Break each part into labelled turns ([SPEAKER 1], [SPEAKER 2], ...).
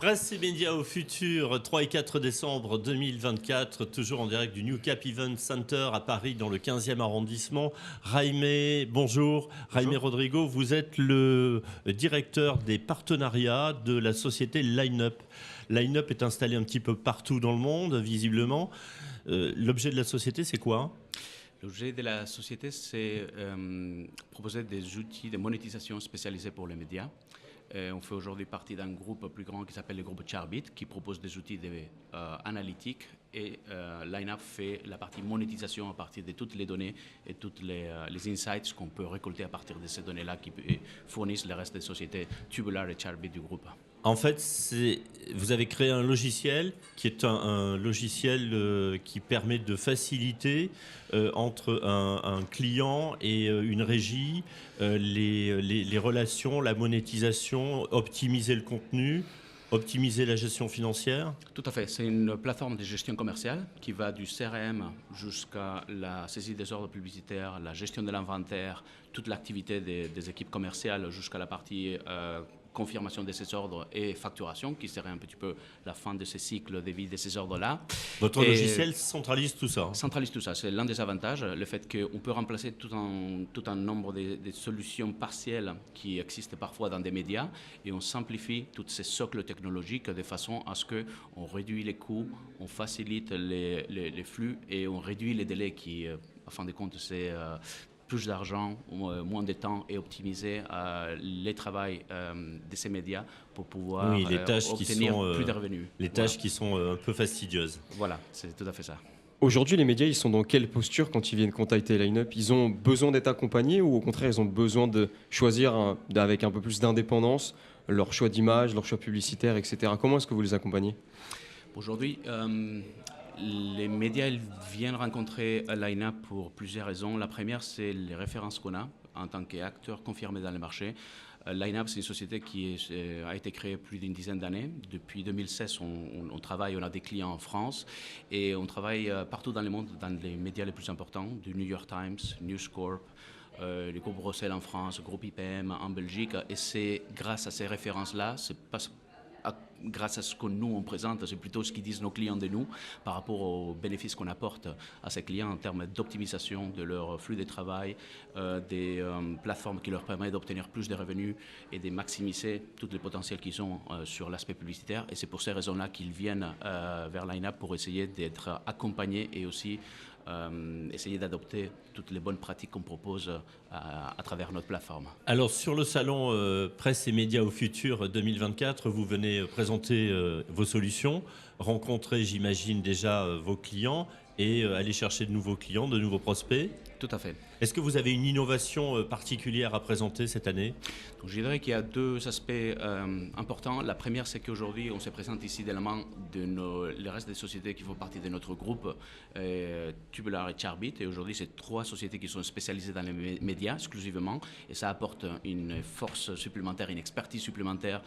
[SPEAKER 1] Presse et médias au futur, 3 et 4 décembre 2024, toujours en direct du New Cap Event Center à Paris, dans le 15e arrondissement. Jaime, bonjour. Jaime Rodrigo, vous êtes le directeur des partenariats de la société Line-Up. Line-Up est installé un petit peu partout dans le monde, visiblement. L'objet de la société, c'est quoi ?
[SPEAKER 2] L'objet de la société, c'est proposer des outils de monétisation spécialisés pour les médias. On fait aujourd'hui partie d'un groupe plus grand qui s'appelle le groupe Charbit, qui propose des outils analytiques, et Line-Up fait la partie monétisation à partir de toutes les données et toutes les insights qu'on peut récolter à partir de ces données-là qui fournissent le reste des sociétés Tubular et Charbit du groupe.
[SPEAKER 1] En fait, vous avez créé un logiciel qui est un logiciel qui permet de faciliter entre un client et une régie les relations, la monétisation, optimiser le contenu, optimiser la gestion financière.
[SPEAKER 2] Tout à fait. C'est une plateforme de gestion commerciale qui va du CRM jusqu'à la saisie des ordres publicitaires, la gestion de l'inventaire, toute l'activité des équipes commerciales jusqu'à la partie confirmation de ces ordres et facturation, qui serait un petit peu la fin de ces cycles de vie de ces ordres-là.
[SPEAKER 1] Votre logiciel centralise tout ça.
[SPEAKER 2] Centralise tout ça. C'est l'un des avantages, le fait qu'on peut remplacer tout un nombre de solutions partielles qui existent parfois dans des médias, et on simplifie toutes ces socles technologiques de façon à ce qu'on réduit les coûts, on facilite les flux et on réduit les délais qui, à fin de compte, c'est plus d'argent, moins de temps, et optimiser le travail de ces médias pour pouvoir obtenir plus de revenus.
[SPEAKER 1] Les tâches qui sont un peu fastidieuses.
[SPEAKER 2] Voilà, c'est tout à fait ça.
[SPEAKER 3] Aujourd'hui, les médias, ils sont dans quelle posture quand ils viennent contacter Line-Up ? Ils ont besoin d'être accompagnés, ou au contraire, ils ont besoin de choisir avec un peu plus d'indépendance leur choix d'image, leur choix publicitaire, etc. Comment est-ce que vous les accompagnez ?
[SPEAKER 2] Aujourd'hui, les médias viennent rencontrer Line-Up pour plusieurs raisons. La première, c'est les références qu'on a en tant qu'acteur confirmé dans le marché. Line-Up, c'est une société qui a été créée plus d'une dizaine d'années. Depuis 2016, on travaille, on a des clients en France, et on travaille partout dans le monde, dans les médias les plus importants, du New York Times, News Corp, le groupe Bruxelles en France, le groupe IPM en Belgique. Et c'est grâce à ces références-là, c'est pas grâce à ce que nous on présente, c'est plutôt ce qu'ils disent nos clients de nous par rapport aux bénéfices qu'on apporte à ces clients en termes d'optimisation de leur flux de travail, des plateformes qui leur permettent d'obtenir plus de revenus et de maximiser tout le potentiel qu'ils ont sur l'aspect publicitaire. Et c'est pour ces raisons-là qu'ils viennent vers Line-Up pour essayer d'être accompagnés et aussi essayer d'adopter toutes les bonnes pratiques qu'on propose à travers notre plateforme.
[SPEAKER 1] Alors, sur le salon Presse et médias au futur 2024, vous venez présenter vos solutions, rencontrer, j'imagine, déjà vos clients et aller chercher de nouveaux clients, de nouveaux prospects.
[SPEAKER 2] Tout à fait.
[SPEAKER 1] Est-ce que vous avez une innovation particulière à présenter cette année ?
[SPEAKER 2] Donc, je dirais qu'il y a deux aspects importants. La première, c'est qu'aujourd'hui, on se présente ici d'éléments de le reste des sociétés qui font partie de notre groupe, Tubular et Charbit. Et aujourd'hui, c'est 3 sociétés qui sont spécialisées dans les médias exclusivement. Et ça apporte une force supplémentaire, une expertise supplémentaire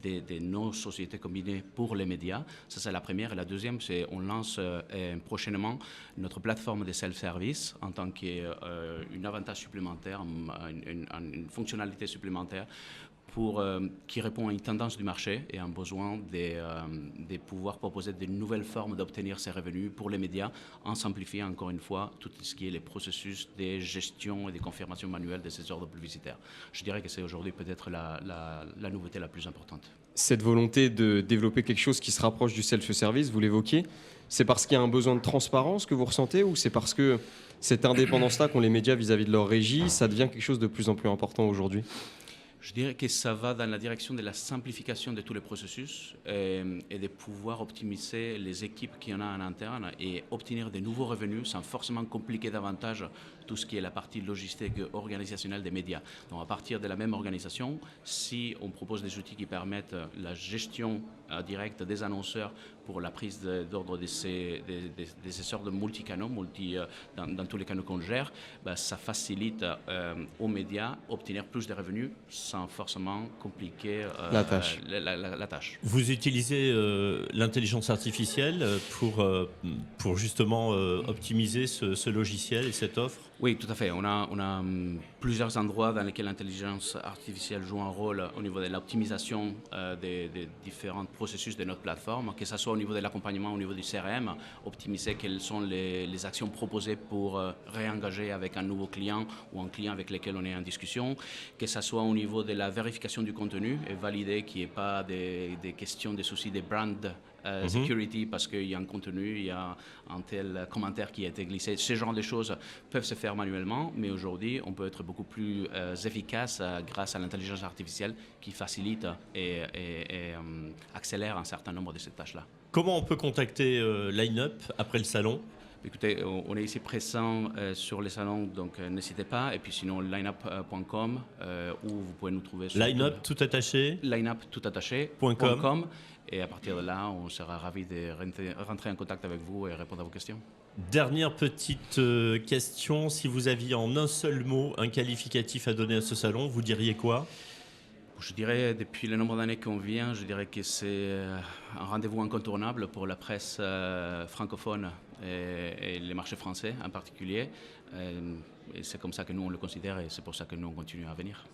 [SPEAKER 2] de nos sociétés combinées pour les médias. Ça, c'est la première. Et la deuxième, c'est qu'on lance prochainement notre plateforme de self-service en tant qu'un avantage supplémentaire, une fonctionnalité supplémentaire qui répond à une tendance du marché et à un besoin de pouvoir proposer de nouvelles formes d'obtenir ces revenus pour les médias en simplifiant encore une fois tout ce qui est les processus de gestion et de confirmation manuelle de ces ordres publicitaires. Je dirais que c'est aujourd'hui peut-être la nouveauté la plus importante.
[SPEAKER 3] Cette volonté de développer quelque chose qui se rapproche du self-service, vous l'évoquiez, c'est parce qu'il y a un besoin de transparence que vous ressentez, ou c'est parce que cette indépendance-là qu'ont les médias vis-à-vis de leur régie, ça devient quelque chose de plus en plus important aujourd'hui ?
[SPEAKER 2] Je dirais que ça va dans la direction de la simplification de tous les processus et de pouvoir optimiser les équipes qu'il y en a en interne et obtenir de nouveaux revenus sans forcément compliquer davantage tout ce qui est la partie logistique organisationnelle des médias. Donc à partir de la même organisation, si on propose des outils qui permettent la gestion directe des annonceurs pour la prise d'ordre de ces ordres multicanaux, dans tous les canaux qu'on gère, ça facilite aux médias obtenir plus de revenus sans forcément compliquer la tâche.
[SPEAKER 1] Vous utilisez l'intelligence artificielle pour justement optimiser ce logiciel et cette offre ?
[SPEAKER 2] Oui, tout à fait. On a plusieurs endroits dans lesquels l'intelligence artificielle joue un rôle au niveau de l'optimisation des différents processus de notre plateforme, que ce soit au niveau de l'accompagnement, au niveau du CRM, optimiser quelles sont les actions proposées pour réengager avec un nouveau client ou un client avec lequel on est en discussion, que ce soit au niveau de la vérification du contenu et valider qu'il n'y ait pas des questions, des soucis de brand security parce qu'il y a un contenu, il y a un tel commentaire qui a été glissé. Ce genre de choses peuvent se faire manuellement, mais aujourd'hui, on peut être beaucoup plus efficace grâce à l'intelligence artificielle qui facilite et accélère un certain nombre de ces tâches-là.
[SPEAKER 1] Comment on peut contacter Line-Up après le salon?
[SPEAKER 2] Écoutez, on est ici présent sur les salons, donc n'hésitez pas. Et puis sinon, lineup.com, où vous pouvez nous trouver sur
[SPEAKER 1] Line-Up tout attaché
[SPEAKER 2] lineup.com. Et à partir de là, on sera ravis de rentrer en contact avec vous et répondre à vos questions.
[SPEAKER 1] Dernière petite question, si vous aviez en un seul mot un qualificatif à donner à ce salon, vous diriez quoi?
[SPEAKER 2] Je dirais, depuis le nombre d'années qu'on vient, je dirais que c'est un rendez-vous incontournable pour la presse francophone et les marchés français en particulier. Et c'est comme ça que nous, on le considère et c'est pour ça que nous, on continue à venir.